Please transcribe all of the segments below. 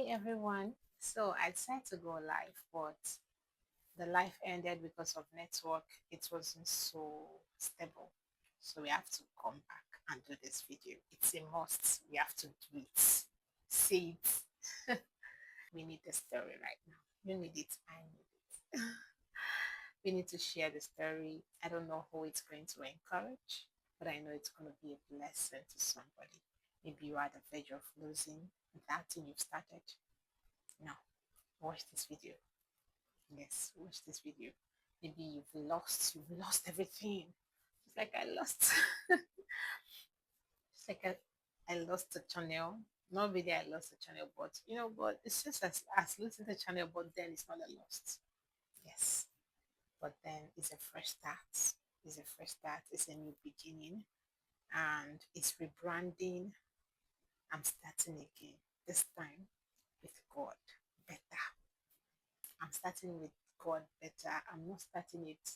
everyone. So I decided to go live, but the live ended because of network. It wasn't so stable. So we have to come back and do this video. It's a must. We have to do it. See it. We need the story right now. You need it. I need it. We need to share the story. I don't know who it's going to encourage, but I know it's going to be a blessing to somebody. Maybe you are at the verge of losing that thing you've started. No, watch this video. Yes, watch this video. Maybe you've lost everything. It's like I lost. It's like I lost the channel. Not really I lost the channel, but but it's just as losing the channel, but then it's not a lost. Yes. But then it's a fresh start. It's a fresh start. It's a new beginning. And it's rebranding. I'm starting again. This time with God. Better. I'm starting with God better. I'm not starting it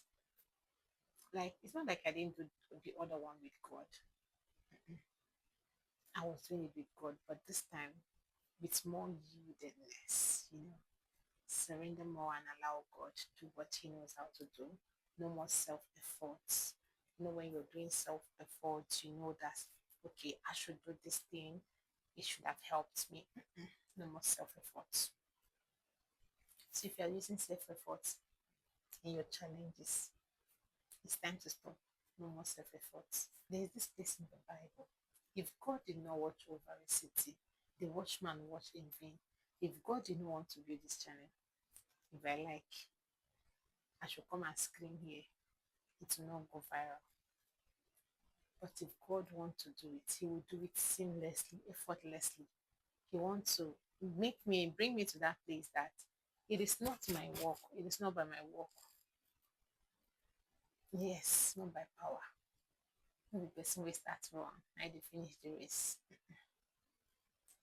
like it's not like I didn't do the other one with God. Mm-mm. I was doing it with God, but this time with more yieldedness, surrender more and allow God to do what He knows how to do. No more self efforts. When you're doing self efforts, you know that okay, I should do this thing. It should have helped me. Mm-mm. No more self efforts. So if you're using self efforts in your challenges, it's time to stop. No more self efforts. There's this place in the Bible. If God did not watch over a city, the watchman watched in vain. If God did not want to build this channel, if I like, I should come and scream here. It will not go viral. But if God wants to do it, He will do it seamlessly, effortlessly. He wants to bring me to that place that it is not my work. It is not by my work. Yes, not by power. The person will start wrong. I did finish the race.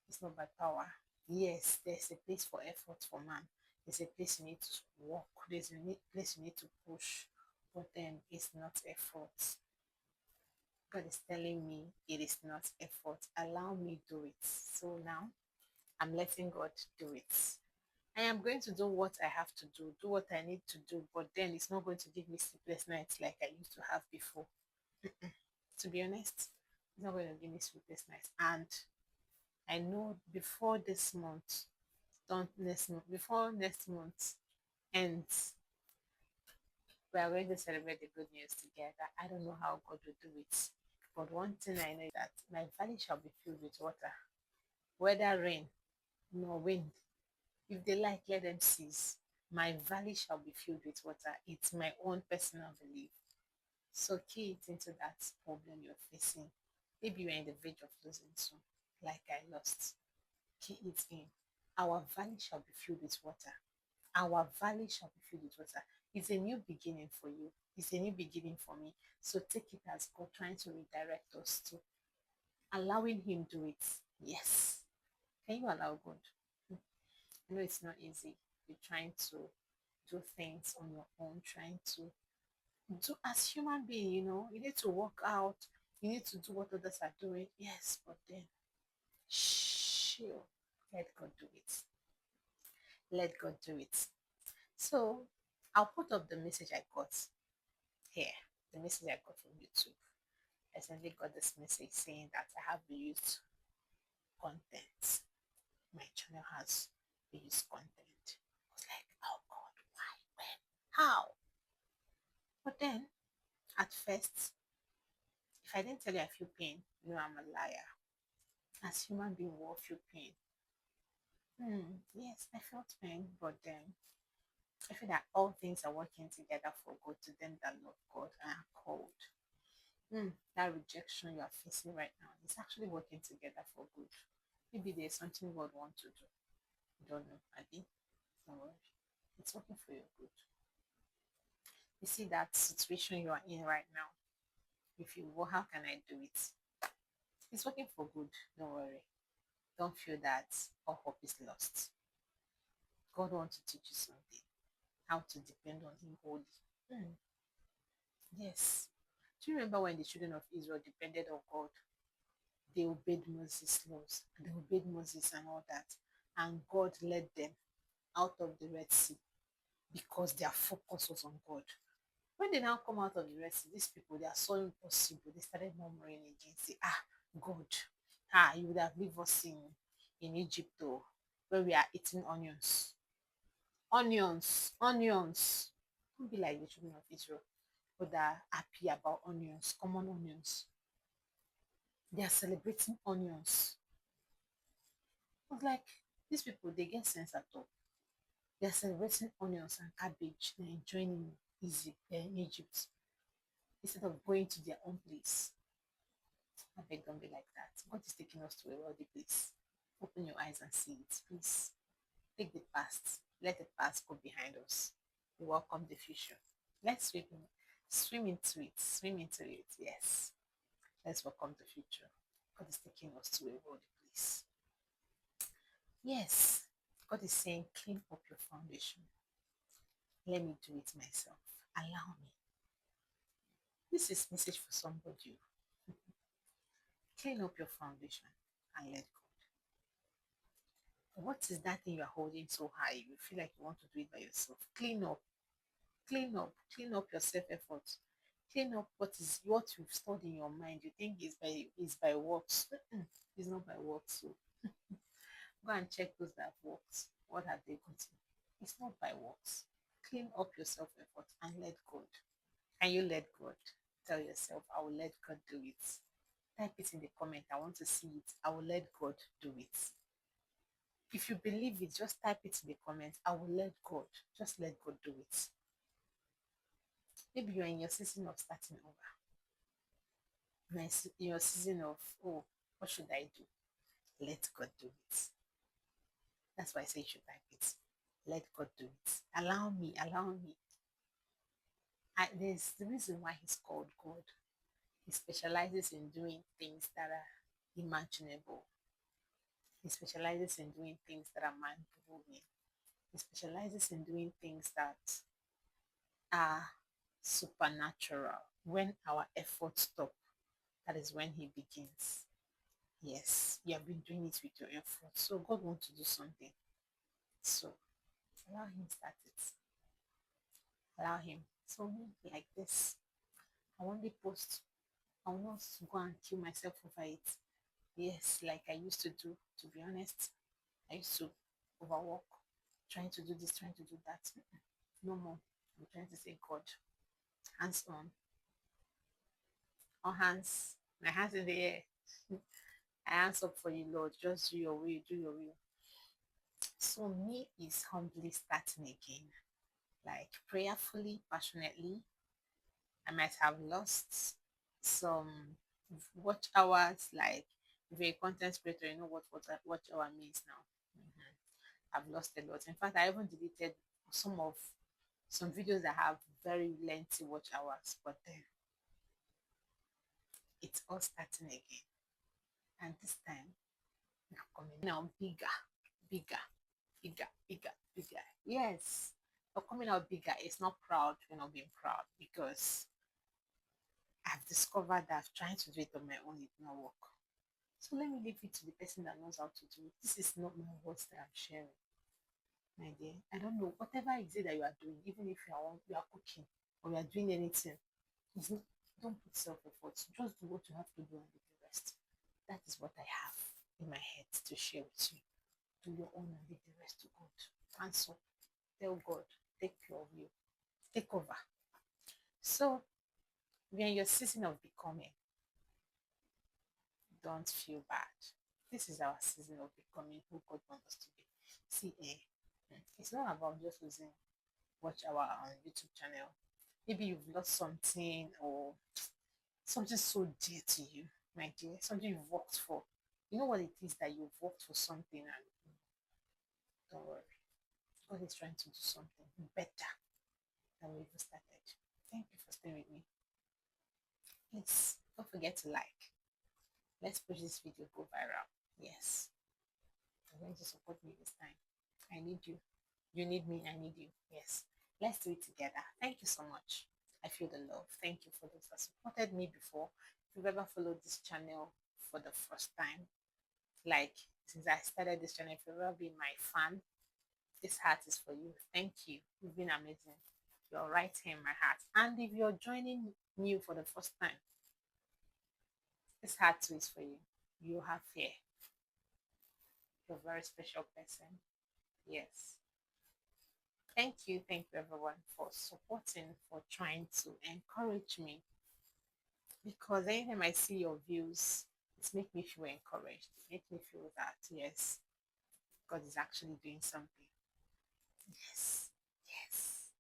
It's not by power. Yes, there's a place for effort for man. There's a place you need to work. There's a place you need to push. But then it's not effort. God is telling me it is not effort. Allow me do it. So now I'm letting God do it. I am going to do what I have to do what I need to do, but then it's not going to give me sleepless nights like I used to have before. To be honest, it's not going to give me sleepless nights. And I know before this month, don't next month, before next month ends, we are going to celebrate the good news together. I don't know how God will do it, but one thing I know is that my valley shall be filled with water, whether rain nor wind. If they like, let them cease. My valley shall be filled with water. It's my own personal belief. So key it into that problem you're facing. Maybe you're in the verge of losing soon, like I lost. Key it in. Our valley shall be filled with water. Our valley shall be filled with water. It's a new beginning for you. It's a new beginning for me. So take it as God trying to redirect us to allowing Him do it. Yes. Can you allow God? I know it's not easy. You're trying to do things on your own, trying to do as human being, you need to work out, you need to do what others are doing. Yes, but then sure, let God do it. Let God do it. So I'll put up the message I got here, the message I got from YouTube. I suddenly got this message saying that I have reused content. My channel has reused content. I was like, oh God, why? When? How? But then at first, if I didn't tell you I feel pain, I'm a liar. As human being, we all feel pain. Yes, I felt pain, but then I feel that all things are working together for good to them that love God and are called. That rejection you are facing right now is actually working together for good. Maybe there's something God wants to do. You don't know, Abby. Don't worry. It's working for your good. You see that situation you are in right now. If you, well, how can I do it? It's working for good. Don't worry. Don't feel that all hope is lost. God wants to teach you something. How to depend on Him wholly. Hmm. Yes. Do you remember when the children of Israel depended on God? They obeyed Moses' laws. They obeyed Moses and all that. and God led them out of the Red Sea because their focus was on God. When they now come out of the Red Sea, these people, they are so impossible. They started murmuring again, say, God, you would have leave us in Egypt, though, where we are eating onions. Onions, onions. Don't be like the children of Israel, but they are happy about onions, common onions. They are celebrating onions. I was like, these people, they get sense at all. They are celebrating onions and cabbage. They're enjoying in Egypt instead of going to their own place. I beg, don't be like that. God is taking us to a wealthy place. Open your eyes and see it, please. Take the past. Let the past go behind us. We welcome the future. Let's swim into it. Swim into it. Yes. Let's welcome the future. God is taking us to a wealthy place. Yes. God is saying, clean up your foundation. Let me do it myself. Allow me. This is message for somebody. Clean up your foundation and let go. What is that thing you are holding so high? You feel like you want to do it by yourself. Clean up, clean up, clean up your self-effort. Clean up what you've stored in your mind. You think is by works. It's not by works. So go and check those that have worked. What have they gotten? It's not by works. Clean up your self-effort and let God. Can you let God? Tell yourself, I will let God do it. Type it in the comment. I want to see it. I will let God do it. If you believe it, just type it in the comments. I will let God. Just let God do it. Maybe you're in your season of starting over. You're in your season of, oh, what should I do? Let God do it. That's why I say you should type it. Let God do it. Allow me, allow me. There's the reason why he's called God. He specializes in doing things that are imaginable. He specializes in doing things that are mind-blowing. He specializes in doing things that are supernatural. When our efforts stop, that is when he begins. Yes, you have been doing it with your efforts. So God wants to do something. So allow him start it. Allow him. So me like this. I want the post. I will not go and kill myself over it. Yes, like I used to do, to be honest. I used to overwork, trying to do this, trying to do that. No more. I'm trying to say, God, hands on hands, my hands in the air. I hands up for you, Lord. Just do your will, do your will. So me is humbly starting again, like prayerfully, passionately. I might have lost some watch hours, like if you're a content creator, you know what watch hour means now. I've lost a lot. In fact, I even deleted some videos that have very lengthy watch hours, but then it's all starting again. And this time we're coming out bigger, bigger, bigger, bigger, bigger. Yes. We're coming out bigger. It's not proud, we're not being proud because I've discovered that trying to do it on my own it not work. So let me leave it to the person that knows how to do it. This is not my words that I'm sharing. My dear, I don't know. Whatever it is that you are doing, even if you are cooking or you are doing anything, don't put self-effort. Just do what you have to do and do the rest. That is what I have in my head to share with you. Do your own and leave the rest to God. Answer. Tell God, take care of you. Take over. So, we're in your season of becoming. Don't feel bad. This is our season of becoming who God wants us to be. See, it's not about just losing watch our YouTube channel. Maybe you've lost something or something so dear to you, my dear, something you've worked for. You know what it is that you've worked for something and don't worry. God is trying to do something better than we even started. Thank you for staying with me. Please don't forget to like. Let's push this video go viral. Yes. You're going to support me this time. I need you. You need me. I need you. Yes. Let's do it together. Thank you so much. I feel the love. Thank you for those that supported me before. If you've ever followed this channel for the first time, like since I started this channel. If you've ever been my fan, this heart is for you. Thank you. You've been amazing. You're right here in my heart. And if you're joining new for the first time, this heart too is for you. You have here. You're a very special person. Yes. Thank you everyone for supporting, for trying to encourage me. Because anytime I see your views, it makes me feel encouraged. It makes me feel that yes, God is actually doing something. Yes, yes.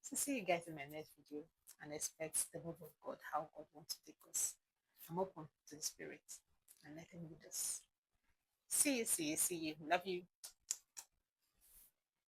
So see you guys in my next video and expect the move of God, how God wants to take us. I'm open to the Spirit and let Him lead us. See you. Love you.